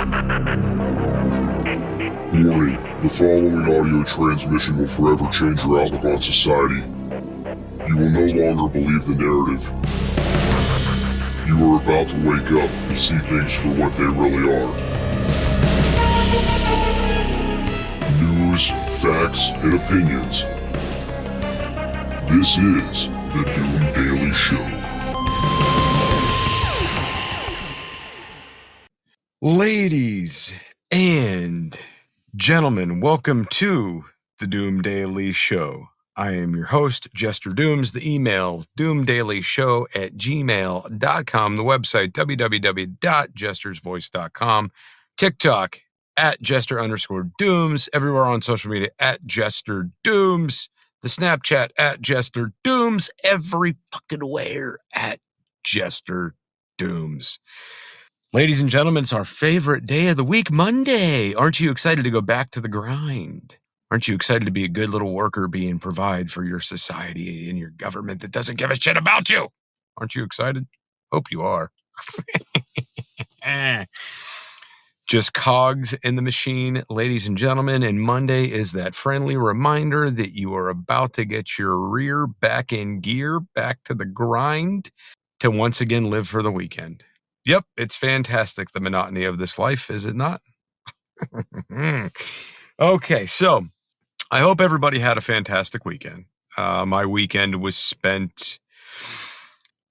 Warning, the following audio transmission will forever change your outlook on society. You will no longer believe the narrative. You are about to wake up and see things for what they really are. News, facts, and opinions. This is the Doom Daily Show. Ladies and gentlemen, welcome to the Doom Daily Show. I am your host, Jester Dooms. The email, doomdailyshow@gmail.com. The website, www.jestersvoice.com. TikTok, @Jester_Dooms. Everywhere on social media, @JesterDooms. The Snapchat, @JesterDooms. Every fucking where, @JesterDooms. Ladies and gentlemen, it's our favorite day of the week, Monday. Aren't you excited to go back to the grind? Aren't you excited to be a good little worker, provide for your society and your government that doesn't give a shit about you? Aren't you excited? Hope you are. Just cogs in the machine, ladies and gentlemen, and Monday is that friendly reminder that you are about to get your rear back in gear, back to the grind, to once again live for the weekend. Yep, it's fantastic, the monotony of this life, is it not? Okay, so I hope everybody had a fantastic weekend. My weekend was spent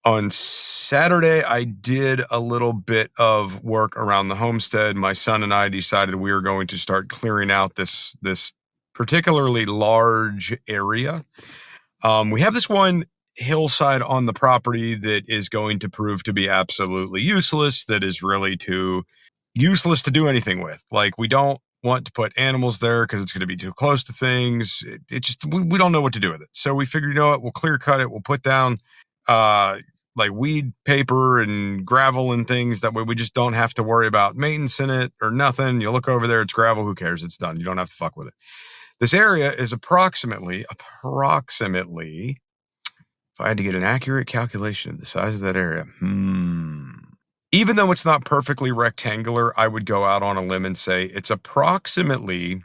on Saturday. I did a little bit of work around the homestead. My son and I decided we were going to start clearing out this particularly large area. We have this one hillside on the property that is going to prove to be absolutely useless, that is really too useless to do anything with. Like, we don't want to put animals there because it's going to be too close to things. It just, we don't know what to do with it. So we figured, you know what, we'll clear cut it. We'll put down like weed paper and gravel and things. That way we just don't have to worry about maintenance in it or nothing. You look over there, it's gravel. Who cares? It's done. You don't have to fuck with it. This area is approximately, if I had to get an accurate calculation of the size of that area, even though it's not perfectly rectangular, I would go out on a limb and say it's approximately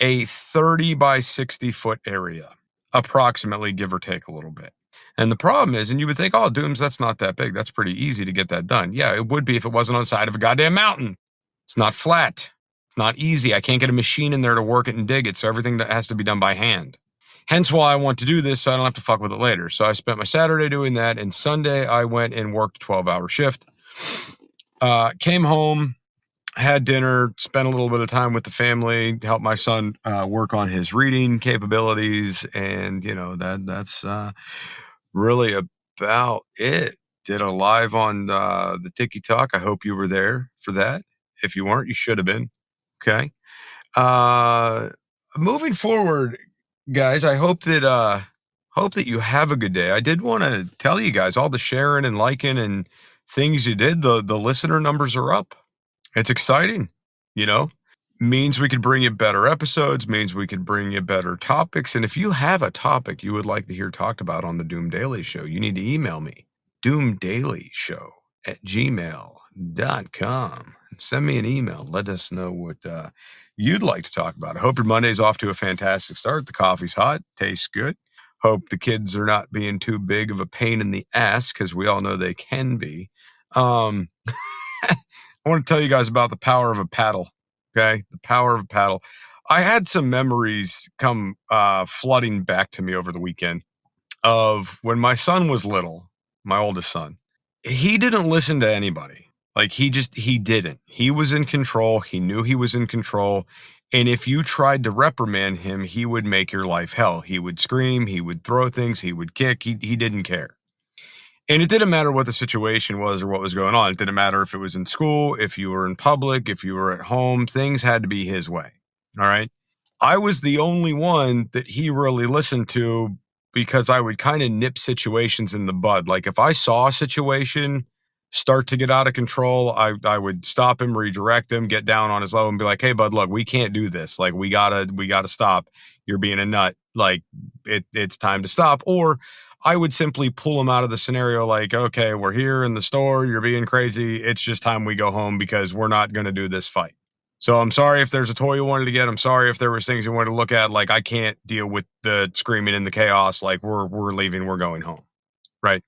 a 30 by 60 foot area, approximately, give or take a little bit. And the problem is, and you would think, oh, Dooms, that's not that big. That's pretty easy to get that done. Yeah, it would be if it wasn't on the side of a goddamn mountain. It's not flat. It's not easy. I can't get a machine in there to work it and dig it. So everything that has to be done by hand. Hence why I want to do this, so I don't have to fuck with it later. So I spent my Saturday doing that, and Sunday I went and worked a 12-hour shift. Came home, had dinner, spent a little bit of time with the family, helped my son work on his reading capabilities, and that's really about it. Did a live on the Tiki Talk. I hope you were there for that. If you weren't, you should have been. Okay. Moving forward, guys, I hope that you have a good day. I did want to tell you guys, all the sharing and liking and things you did, the listener numbers are up. It's exciting, means we could bring you better episodes, means we could bring you better topics. And if you have a topic you would like to hear talked about on the Doom Daily Show, you need to email me, doomdailyshow@gmail.com. Send me an email. Let us know what you'd like to talk about. I hope your Monday's off to a fantastic start. The coffee's hot, tastes good. Hope the kids are not being too big of a pain in the ass, because we all know they can be. I want to tell you guys about the power of a paddle. Okay, the power of a paddle. I had some memories come flooding back to me over the weekend of when my son was little, my oldest son. He didn't listen to anybody. Like, he didn't. He was in control. He knew he was in control. And if you tried to reprimand him, he would make your life hell. He would scream. He would throw things. He would kick. He didn't care. And it didn't matter what the situation was or what was going on. It didn't matter if it was in school, if you were in public, if you were at home. Things had to be his way. All right. I was the only one that he really listened to, because I would kind of nip situations in the bud. Like, if I saw a situation start to get out of control, I would stop him, redirect him, get down on his level and be like, hey, bud, look, we can't do this. Like, we gotta stop. You're being a nut. Like, it's time to stop. Or I would simply pull him out of the scenario like, okay, we're here in the store. You're being crazy. It's just time we go home because we're not going to do this fight. So I'm sorry if there's a toy you wanted to get. I'm sorry if there was things you wanted to look at. Like, I can't deal with the screaming and the chaos. Like, we're leaving. We're going home. Right.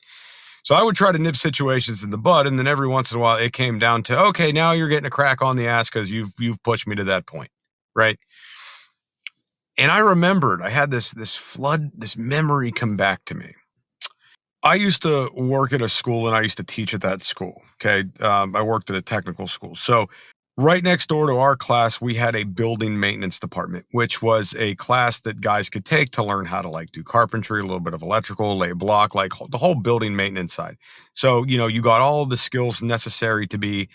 So I would try to nip situations in the bud. And then every once in a while it came down to, okay, now you're getting a crack on the ass because you've pushed me to that point. Right. And I remembered I had this memory come back to me. I used to work at a school and I used to teach at that school. Okay. I worked at a technical school. So right next door to our class, we had a building maintenance department, which was a class that guys could take to learn how to like do carpentry, a little bit of electrical, lay block, like the whole building maintenance side. So, you got all the skills necessary to be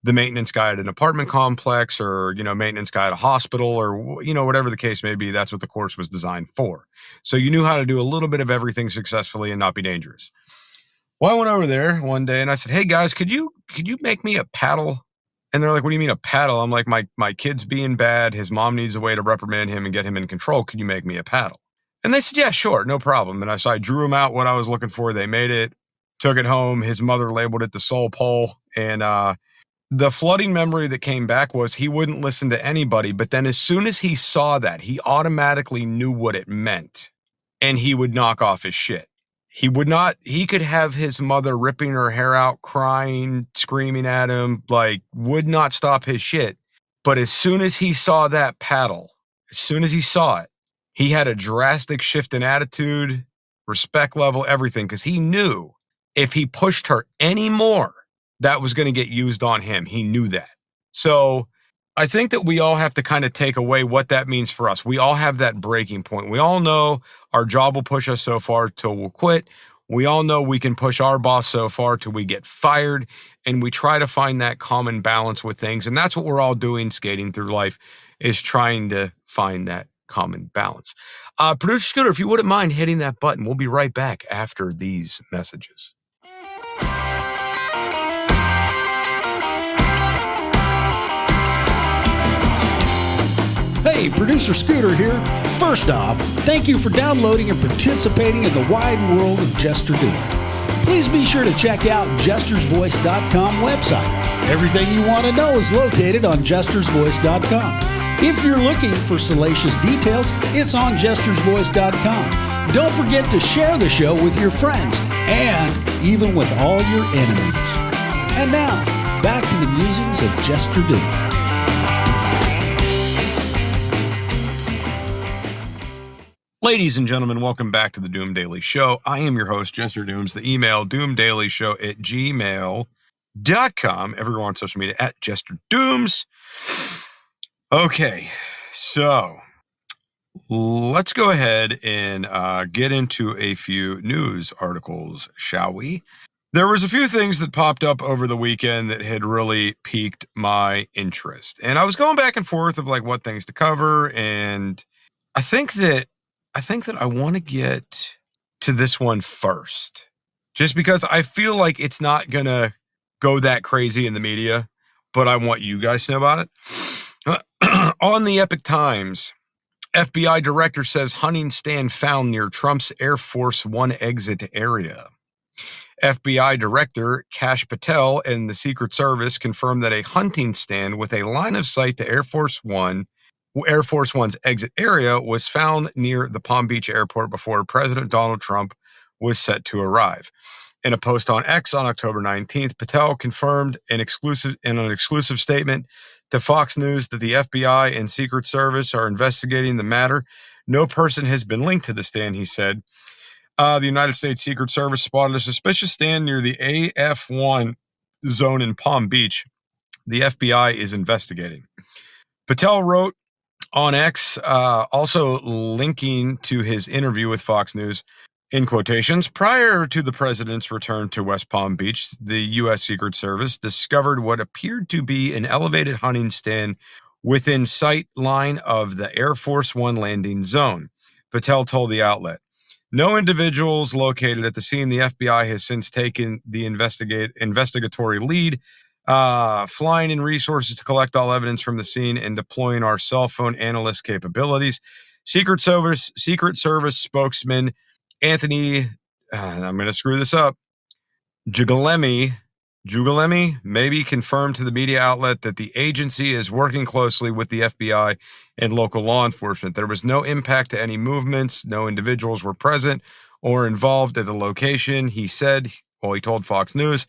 the maintenance guy at an apartment complex or, maintenance guy at a hospital or, whatever the case may be. That's what the course was designed for. So you knew how to do a little bit of everything successfully and not be dangerous. Well, I went over there one day and I said, hey guys, could you make me a paddle? And they're like, what do you mean a paddle? I'm like, my kid's being bad. His mom needs a way to reprimand him and get him in control. Could you make me a paddle? And they said, yeah, sure. No problem. And I drew him out what I was looking for. They made it, took it home. His mother labeled it the soul pole. And, the flooding memory that came back was he wouldn't listen to anybody. But then as soon as he saw that, he automatically knew what it meant and he would knock off his shit. He could have his mother ripping her hair out, crying, screaming at him, like would not stop his shit. But as soon as he saw that paddle, as soon as he saw it, he had a drastic shift in attitude, respect level, everything. Cause he knew if he pushed her anymore, that was going to get used on him. He knew that. So I think that we all have to kind of take away what that means for us. We all have that breaking point. We all know our job will push us so far till we'll quit. We all know we can push our boss so far till we get fired. And we try to find that common balance with things. And that's what we're all doing skating through life, is trying to find that common balance. Producer Scooter, if you wouldn't mind hitting that button, we'll be right back after these messages. Hey, Producer Scooter here. First off, thank you for downloading and participating in the wide world of Jester Doom. Please be sure to check out jestersvoice.com website. Everything you want to know is located on jestersvoice.com. If you're looking for salacious details, it's on jestersvoice.com. Don't forget to share the show with your friends and even with all your enemies. And now, back to the musings of Jester Doom. Ladies and gentlemen, welcome back to the Doom Daily Show. I am your host, Jester Dooms. The email, doomdailyshow@gmail.com. Everyone on social media @Jester Dooms. Okay, so let's go ahead and get into a few news articles, shall we? There was a few things that popped up over the weekend that had really piqued my interest. And I was going back and forth of like what things to cover. And I think that I want to get to this one first, just because I feel like it's not going to go that crazy in the media, but I want you guys to know about it. On the Epic Times, FBI director says hunting stand found near Trump's Air Force One exit area. FBI Director Kash Patel and the Secret Service confirmed that a hunting stand with a line of sight to Air Force One's exit area was found near the Palm Beach airport before President Donald Trump was set to arrive. In a post on X on October 19th, Patel confirmed in an exclusive statement to Fox News that the FBI and Secret Service are investigating the matter. No person has been linked to the stand, he said. The United States Secret Service spotted a suspicious stand near the AF-1 zone in Palm Beach. The FBI is investigating. Patel wrote on X, also linking to his interview with Fox News, in quotations, prior to the president's return to West Palm Beach, the U.S. Secret Service discovered what appeared to be an elevated hunting stand within sight line of the Air Force One landing zone, Patel told the outlet. No individuals located at the scene. The FBI has since taken the investigatory lead, flying in resources to collect all evidence from the scene and deploying our cell phone analyst capabilities. Secret Service spokesman Anthony and I'm going to screw this up, Jugalemi, maybe confirmed to the media outlet that the agency is working closely with the FBI and local law enforcement. There was no impact to any movements. No individuals were present or involved at the location. He said, he told Fox News,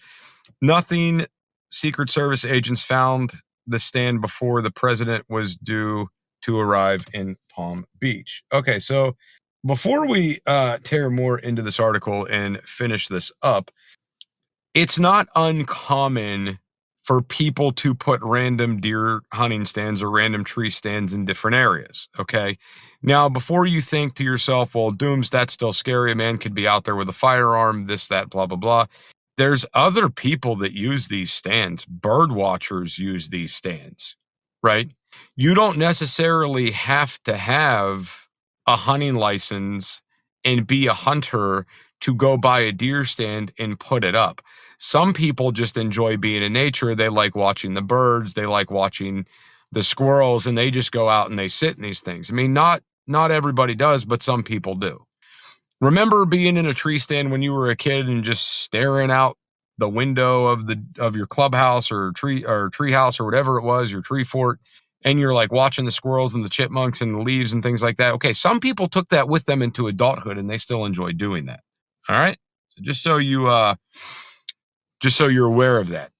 nothing. Secret Service agents found the stand before the president was due to arrive in Palm Beach. Okay, so before we tear more into this article and finish this up, it's not uncommon for people to put random deer hunting stands or random tree stands in different areas, okay? Now, before you think to yourself, well, Dooms, that's still scary. A man could be out there with a firearm, this, that, blah, blah, blah. There's other people that use these stands. Bird watchers use these stands, right? You don't necessarily have to have a hunting license and be a hunter to go buy a deer stand and put it up. Some people just enjoy being in nature. They like watching the birds. They like watching the squirrels, and they just go out and they sit in these things. I mean, not everybody does, but some people do. Remember being in a tree stand when you were a kid and just staring out the window of your clubhouse or tree house or whatever it was, your tree fort, and you're like watching the squirrels and the chipmunks and the leaves and things like that. Okay, some people took that with them into adulthood and they still enjoy doing that. All right? So just so you're aware of that.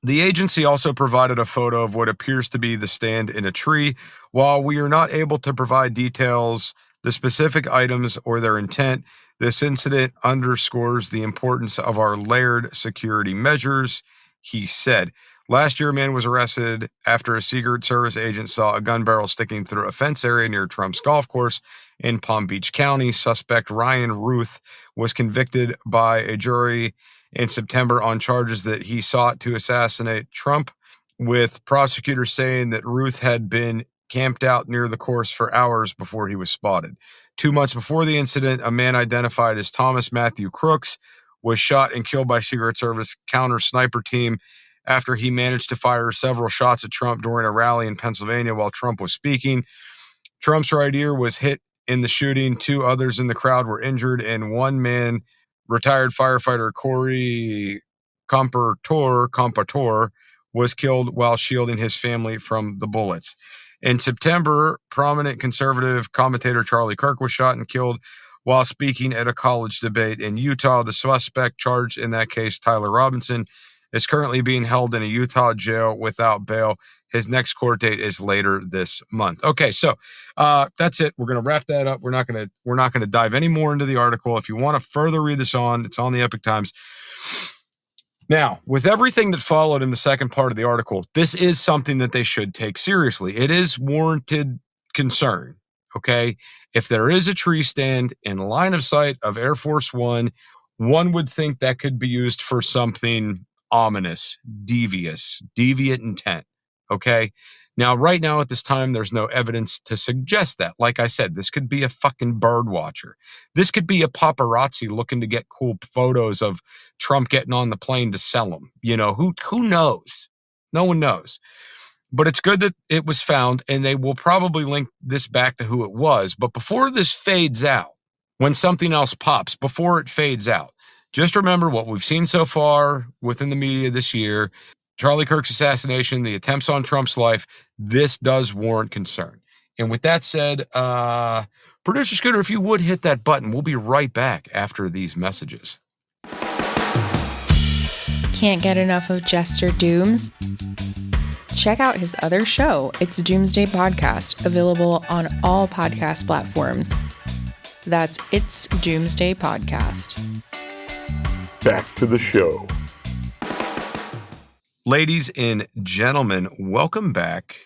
The agency also provided a photo of what appears to be the stand in a tree. While we are not able to provide details, the specific items or their intent, this incident underscores the importance of our layered security measures, he said. Last year, a man was arrested after a Secret Service agent saw a gun barrel sticking through a fence area near Trump's golf course in Palm Beach County. Suspect Ryan Ruth was convicted by a jury in September on charges that he sought to assassinate Trump, with prosecutors saying that Ruth had been camped out near the course for hours before he was spotted. 2 months before the incident, a man identified as Thomas Matthew Crooks was shot and killed by Secret Service counter sniper team after he managed to fire several shots at Trump during a rally in Pennsylvania while Trump was speaking. Trump's right ear was hit in the shooting. 2 others in the crowd were injured, and one man, retired firefighter Corey Comparator, was killed while shielding his family from the bullets. In September, prominent conservative commentator Charlie Kirk was shot and killed while speaking at a college debate in Utah. The suspect charged in that case, Tyler Robinson, is currently being held in a Utah jail without bail. His next court date is later this month. Okay, so that's it. We're going to wrap that up. We're not going to dive any more into the article. If you want to further read this on, it's on the Epic Times. Now, with everything that followed in the second part of the article, this is something that they should take seriously. It is warranted concern, okay? If there is a tree stand in line of sight of Air Force One, one would think that could be used for something ominous, deviant intent, okay? Now, right now at this time, there's no evidence to suggest that. Like I said, this could be a fucking bird watcher. This could be a paparazzi looking to get cool photos of Trump getting on the plane to sell them. You know, who knows? No one knows. But it's good that it was found, and they will probably link this back to who it was. But before this fades out, when something else pops, before it fades out, just remember what we've seen so far within the media this year. Charlie Kirk's assassination, the attempts on Trump's life, this does warrant concern. And with that said, Producer Scooter, if you would hit that button, we'll be right back after these messages. Can't get enough of Jester Dooms? Check out his other show, It's Doomsday Podcast, available on all podcast platforms. That's It's Doomsday Podcast. Back to the show. Ladies and gentlemen, welcome back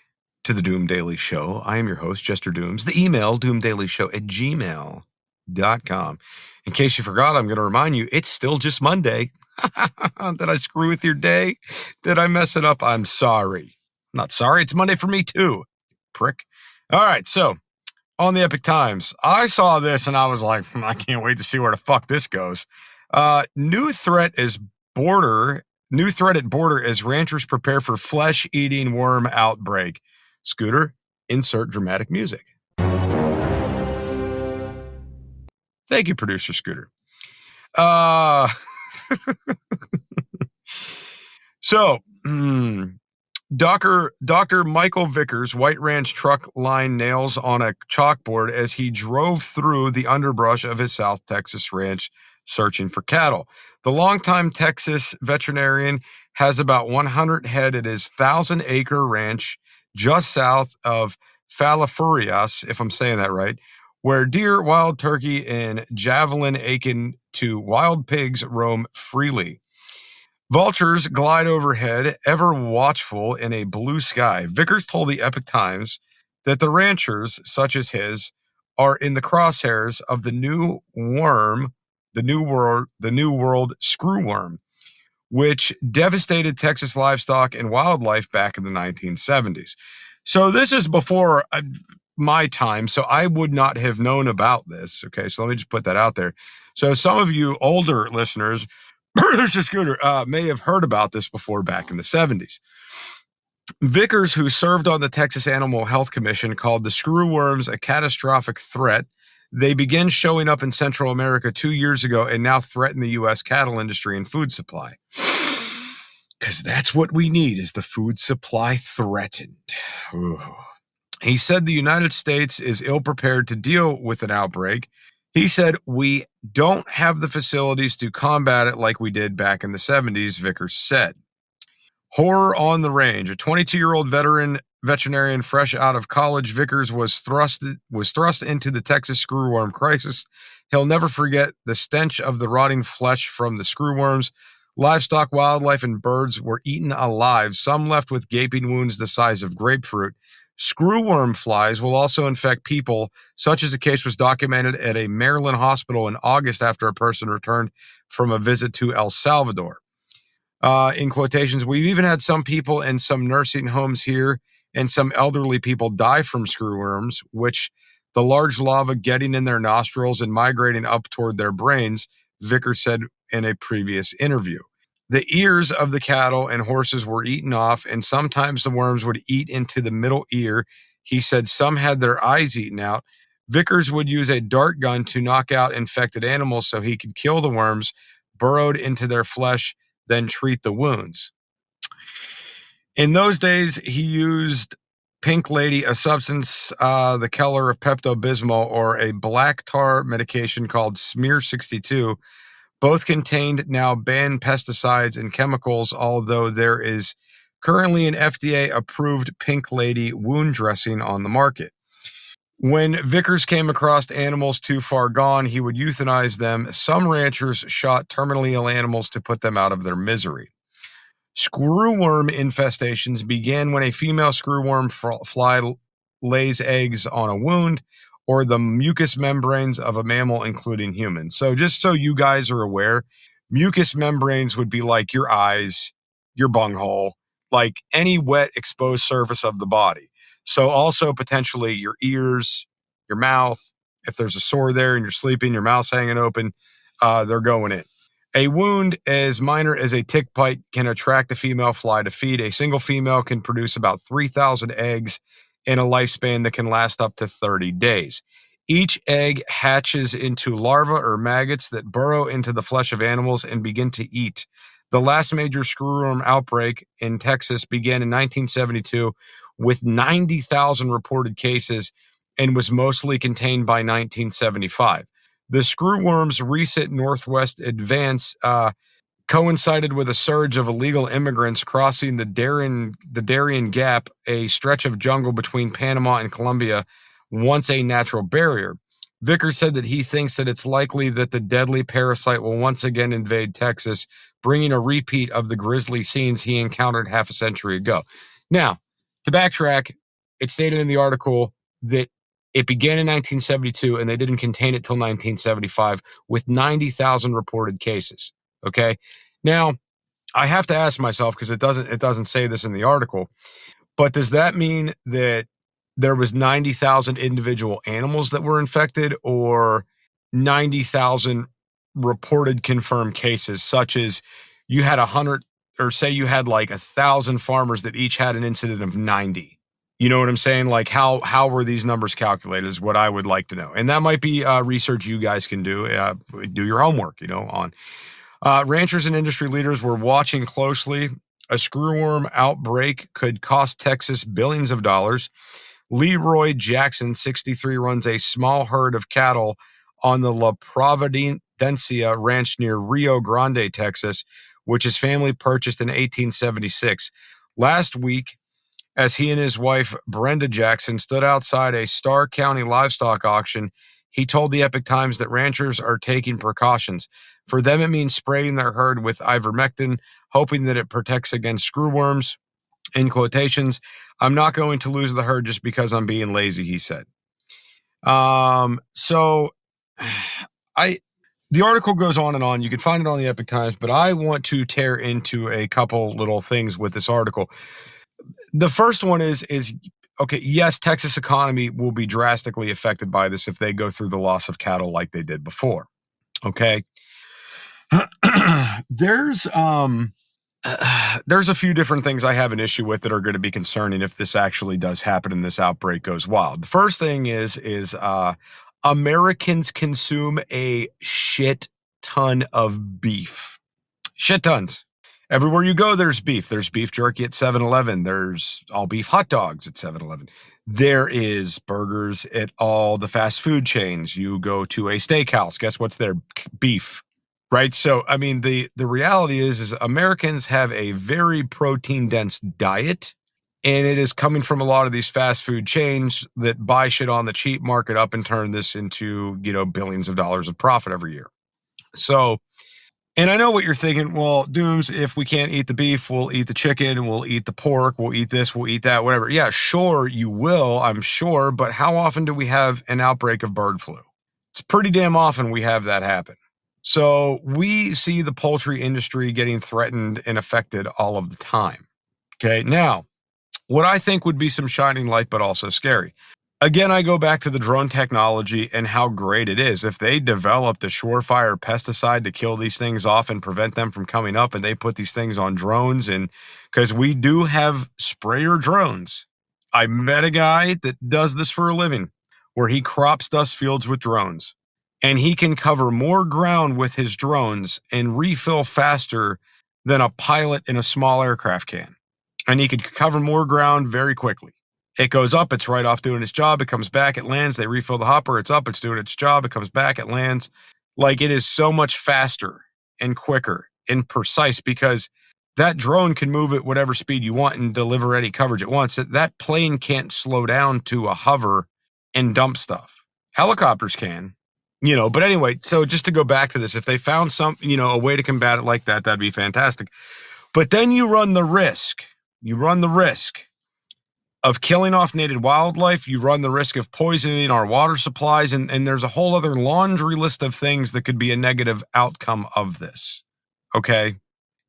to the Doom Daily Show. I am your host, Jester Dooms. The email, doomdailyshow@gmail.com. In case you forgot, I'm going to remind you, it's still just Monday. Did I screw with your day? Did I mess it up? I'm sorry. I'm not sorry. It's Monday for me too, prick. All right, so on the Epic Times, I saw this and I was like, I can't wait to see where the fuck this goes. New threat at border as ranchers prepare for flesh-eating worm outbreak. Scooter, insert dramatic music. Thank you, Producer Scooter. So, Dr. Michael Vickers, White Ranch truck line nails on a chalkboard as he drove through the underbrush of his South Texas ranch searching for cattle. The longtime Texas veterinarian has about 100 head at his 1,000-acre ranch just south of Falafurias, if I'm saying that right, where deer, wild turkey, and javelin akin to wild pigs roam freely. Vultures glide overhead, ever watchful in a blue sky. Vickers told the Epic Times that the ranchers, such as his, are in the crosshairs of the new worm, the new world screwworm, which devastated Texas livestock and wildlife back in the 1970s. So this is before my time, so I would not have known about this. Okay, so let me just put that out there. So some of you older listeners, Mr. Scooter, may have heard about this before back in the 70s. Vickers, who served on the Texas Animal Health Commission, called the screwworms a catastrophic threat. They began showing up in Central America 2 years ago and now threaten the U.S. cattle industry and food supply. Because that's what we need, is the food supply threatened. Ooh. He said the United States is ill-prepared to deal with an outbreak. He said, we don't have the facilities to combat it like we did back in the 70s, Vickers said. Horror on the range. A 22-year-old veterinarian fresh out of college, Vickers was thrust into the Texas screwworm crisis. He'll never forget the stench of the rotting flesh from the screwworms. Livestock, wildlife, and birds were eaten alive, some left with gaping wounds the size of grapefruit. Screwworm flies will also infect people, such as a case was documented at a Maryland hospital in August after a person returned from a visit to El Salvador. In quotations, we've even had some people in some nursing homes here and some elderly people die from screwworms, which the large lava getting in their nostrils and migrating up toward their brains, Vickers said in a previous interview. The ears of the cattle and horses were eaten off, and sometimes the worms would eat into the middle ear. He said some had their eyes eaten out. Vickers would use a dart gun to knock out infected animals so he could kill the worms burrowed into their flesh, then treat the wounds. In those days, he used Pink Lady, a substance, the color of Pepto-Bismol, or a black tar medication called Smear 62. Both contained now banned pesticides and chemicals, although there is currently an FDA-approved Pink Lady wound dressing on the market. When Vickers came across animals too far gone, he would euthanize them. Some ranchers shot terminally ill animals to put them out of their misery. Screwworm infestations began when a female screwworm fly lays eggs on a wound or the mucous membranes of a mammal, including humans. So just so you guys are aware, mucous membranes would be like your eyes, your bunghole, like any wet exposed surface of the body. So also potentially your ears, your mouth. If there's a sore there and you're sleeping, your mouth's hanging open, they're going in. A wound as minor as a tick bite can attract a female fly to feed. A single female can produce about 3,000 eggs in a lifespan that can last up to 30 days. Each egg hatches into larvae or maggots that burrow into the flesh of animals and begin to eat. The last major screwworm outbreak in Texas began in 1972 with 90,000 reported cases and was mostly contained by 1975. The screwworm's recent northwest advance coincided with a surge of illegal immigrants crossing the Darien Gap, a stretch of jungle between Panama and Colombia, once a natural barrier. Vickers said that he thinks that it's likely that the deadly parasite will once again invade Texas, bringing a repeat of the grisly scenes he encountered half a century ago. Now, to backtrack, it stated in the article that it began in 1972 and they didn't contain it till 1975 with 90,000 reported cases. Okay. Now, I have to ask myself, because it doesn't say this in the article, but does that mean that there was 90,000 individual animals that were infected, or 90,000 reported confirmed cases, such as you had 100, or say you had like 1,000 farmers that each had an incident of 90? You know what I'm saying? Like how were these numbers calculated is what I would like to know. And that might be research you guys can do. Do your homework, on. Ranchers and industry leaders were watching closely. A screwworm outbreak could cost Texas billions of dollars. Leroy Jackson, 63, runs a small herd of cattle on the La Providencia Ranch near Rio Grande, Texas, which his family purchased in 1876. Last week, as he and his wife, Brenda Jackson, stood outside a Starr County livestock auction, he told the Epic Times that ranchers are taking precautions. For them, it means spraying their herd with ivermectin, hoping that it protects against screwworms. In quotations, I'm not going to lose the herd just because I'm being lazy, he said. So the article goes on and on. You can find it on the Epic Times, but I want to tear into a couple little things with this article. The first one is okay, yes, Texas economy will be drastically affected by this if they go through the loss of cattle like they did before. Okay. There's a few different things I have an issue with that are going to be concerning if this actually does happen and this outbreak goes wild. The first thing is Americans consume a shit ton of beef. Shit tons. Everywhere you go, there's beef. There's beef jerky at 7-Eleven. There's all beef hot dogs at 7-Eleven. There is burgers at all the fast food chains. You go to a steakhouse. Guess what's there? Beef. Right. So, I mean, the reality is Americans have a very protein dense diet, and it is coming from a lot of these fast food chains that buy shit on the cheap, market up, and turn this into, billions of dollars of profit every year. So, and I know what you're thinking. Well, Dooms, if we can't eat the beef, we'll eat the chicken, we'll eat the pork, we'll eat this, we'll eat that, whatever. Yeah, sure, you will, I'm sure. But how often do we have an outbreak of bird flu? It's pretty damn often we have that happen. So we see the poultry industry getting threatened and affected all of the time. Okay. Now, what I think would be some shining light, but also scary. Again, I go back to the drone technology and how great it is. If they developed a surefire pesticide to kill these things off and prevent them from coming up, and they put these things on drones, and because we do have sprayer drones. I met a guy that does this for a living where he crops dust fields with drones. And he can cover more ground with his drones and refill faster than a pilot in a small aircraft can. And he could cover more ground very quickly. It goes up, it's right off doing its job. It comes back, it lands, they refill the hopper, it's up, it's doing its job, it comes back, it lands. Like, it is so much faster and quicker and precise because that drone can move at whatever speed you want and deliver any coverage it wants. That plane can't slow down to a hover and dump stuff. Helicopters can. But anyway, so just to go back to this, if they found a way to combat it like that, that'd be fantastic. But then you run the risk of killing off native wildlife. You run the risk of poisoning our water supplies. And there's a whole other laundry list of things that could be a negative outcome of this. Okay.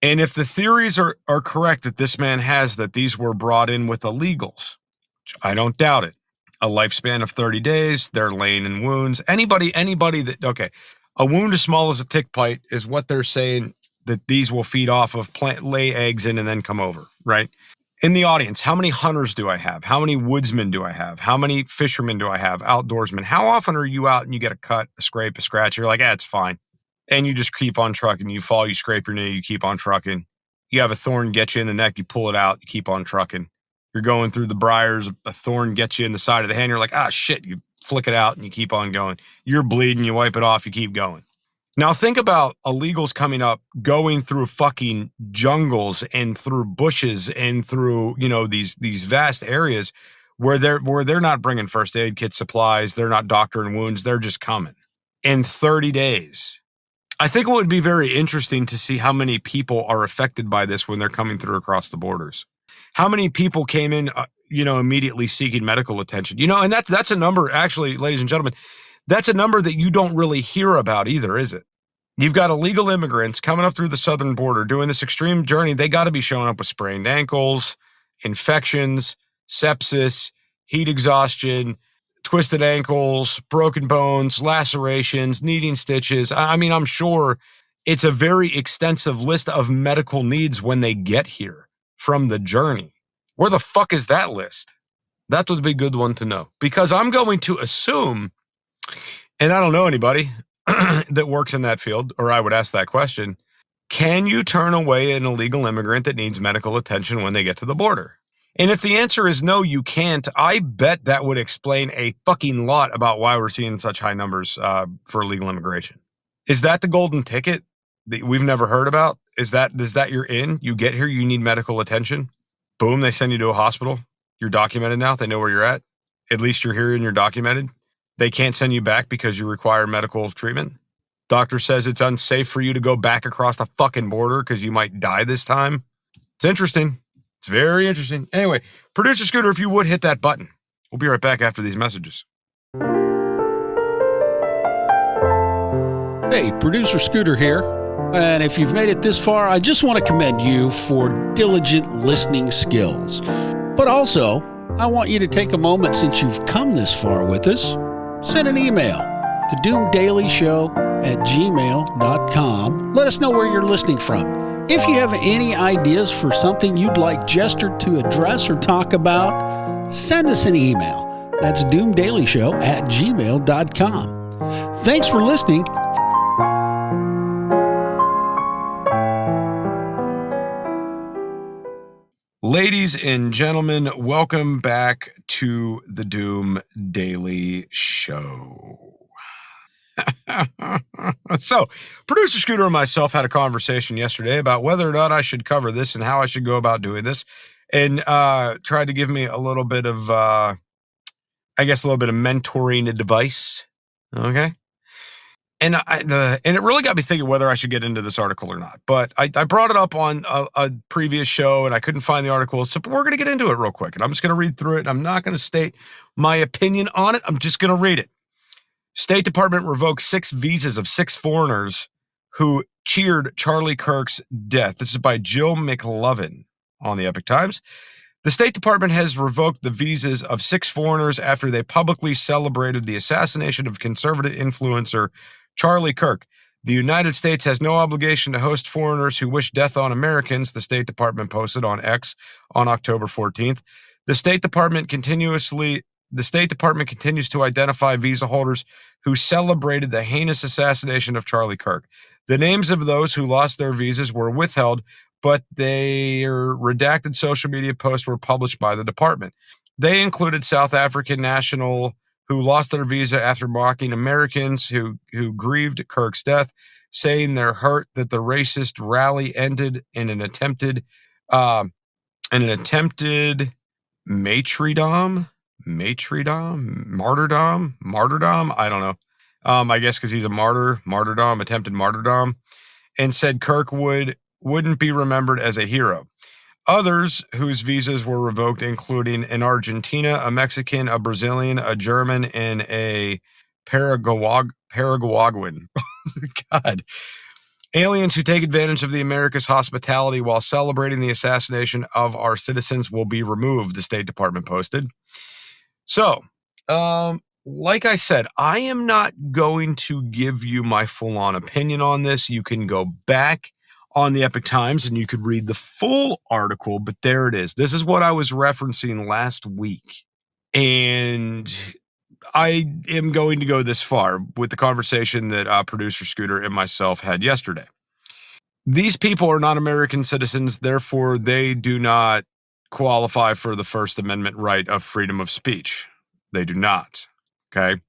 And if the theories are correct that this man has, that these were brought in with illegals, which I don't doubt it. A lifespan of 30 days, they're laying in wounds. Anybody that, okay, a wound as small as a tick bite is what they're saying that these will feed off of, lay eggs in, and then come over, right? In the audience, how many hunters do I have? How many woodsmen do I have? How many fishermen do I have? Outdoorsmen? How often are you out and you get a cut, a scrape, a scratch? You're like, it's fine. And you just keep on trucking. You fall, you scrape your knee, you keep on trucking. You have a thorn get you in the neck, you pull it out, you keep on trucking. You're going through the briars, a thorn gets you in the side of the hand. You're like, shit, you flick it out and you keep on going. You're bleeding, you wipe it off, you keep going. Now think about illegals coming up, going through fucking jungles and through bushes and through, these vast areas where they're not bringing first aid kit supplies. They're not doctoring wounds. They're just coming in 30 days. I think it would be very interesting to see how many people are affected by this when they're coming through across the borders. How many people came in, immediately seeking medical attention, and that's a number, actually, ladies and gentlemen, that's a number that you don't really hear about either, is it? You've got illegal immigrants coming up through the southern border doing this extreme journey. They got to be showing up with sprained ankles, infections, sepsis, heat exhaustion, twisted ankles, broken bones, lacerations, needing stitches. I mean, I'm sure it's a very extensive list of medical needs when they get here from the journey. Where the fuck is that list? That would be a good one to know, because I'm going to assume, and I don't know anybody that works in that field, or I would ask that question, can you turn away an illegal immigrant that needs medical attention when they get to the border? And if the answer is no, you can't, I bet that would explain a fucking lot about why we're seeing such high numbers for illegal immigration. Is that the golden ticket that we've never heard about? Is that you're in? You get here, you need medical attention. Boom, they send you to a hospital. You're documented now. They know where you're at. At least you're here and you're documented. They can't send you back because you require medical treatment. Doctor says it's unsafe for you to go back across the fucking border because you might die this time. It's interesting. It's very interesting. Anyway, Producer Scooter, if you would hit that button. We'll be right back after these messages. Hey, Producer Scooter here. And if you've made it this far, I just want to commend you for diligent listening skills. But also, I want you to take a moment, since you've come this far with us, send an email to doomdailyshow@gmail.com. Let us know where you're listening from. If you have any ideas for something you'd like Jester to address or talk about, send us an email. That's doomdailyshow@gmail.com. Thanks for listening. Ladies and gentlemen, welcome back to the Doom Daily Show. So, Producer Scooter and myself had a conversation yesterday about whether or not I should cover this and how I should go about doing this, and tried to give me a little bit of, a little bit of mentoring advice. Okay. And it really got me thinking whether I should get into this article or not. But I brought it up on a previous show, and I couldn't find the article. So we're going to get into it real quick. And I'm just going to read through it. And I'm not going to state my opinion on it. I'm just going to read it. State Department revoked 6 visas of 6 foreigners who cheered Charlie Kirk's death. This is by Jill McLovin on the Epic Times. The State Department has revoked the visas of 6 foreigners after they publicly celebrated the assassination of conservative influencer Charlie Kirk. The United States has no obligation to host foreigners who wish death on Americans, the State Department posted on X on October 14th. The State Department continues to identify visa holders who celebrated the heinous assassination of Charlie Kirk. The names of those who lost their visas were withheld, but their redacted social media posts were published by the department. They included South African national who lost their visa after mocking Americans who grieved Kirk's death, saying they're hurt that the racist rally ended in an attempted martyrdom. I don't know. I guess because he's a attempted martyrdom, and said Kirk wouldn't be remembered as a hero. Others whose visas were revoked, including an Argentina, a Mexican, a Brazilian, a German, and a Paraguayan. God. Aliens who take advantage of the America's hospitality while celebrating the assassination of our citizens will be removed, the State Department posted. So, like I said, I am not going to give you my full-on opinion on this. You can go back on the Epic Times and you could read the full article, but there it is. This is what I was referencing last week. And I am going to go this far with the conversation that Producer Scooter and myself had yesterday. These people are not American citizens, therefore they do not qualify for the First Amendment right of freedom of speech. They do not, okay?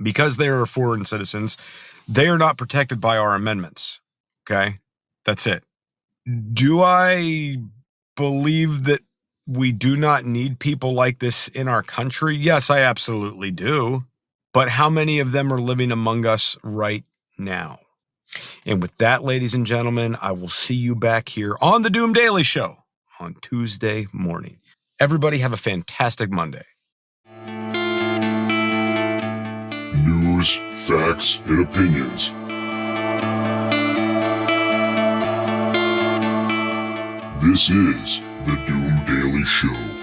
Because they are foreign citizens, they are not protected by our amendments, okay? That's it. Do I believe that we do not need people like this in our country? Yes, I absolutely do. But how many of them are living among us right now? And with that, ladies and gentlemen, I will see you back here on the Doom Daily Show on Tuesday morning. Everybody have a fantastic Monday. News, facts, and opinions. This is the Doom Daily Show.